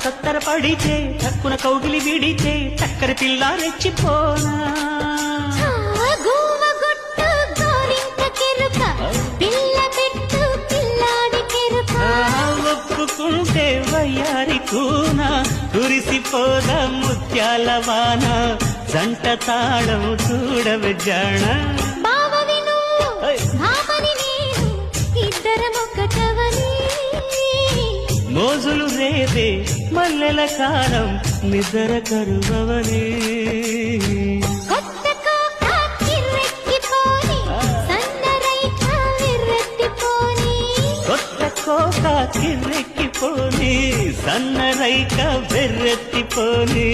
తత్తర పడితే తక్కున కౌగిలి విడితే చక్కర పిల్ల రెచ్చిపోనా ఒప్పుకుంటే వయ్యారి కూన కురిసిపోదా ముత్యాల వాన జంట తాళం చూడవే జాణ మోజులు రేదే మల్లెల కాలం నిద్ర కరువవనే కొత్త కోక కిర్రెక్కిపోని సన్నరైక వెర్రెత్తిపోని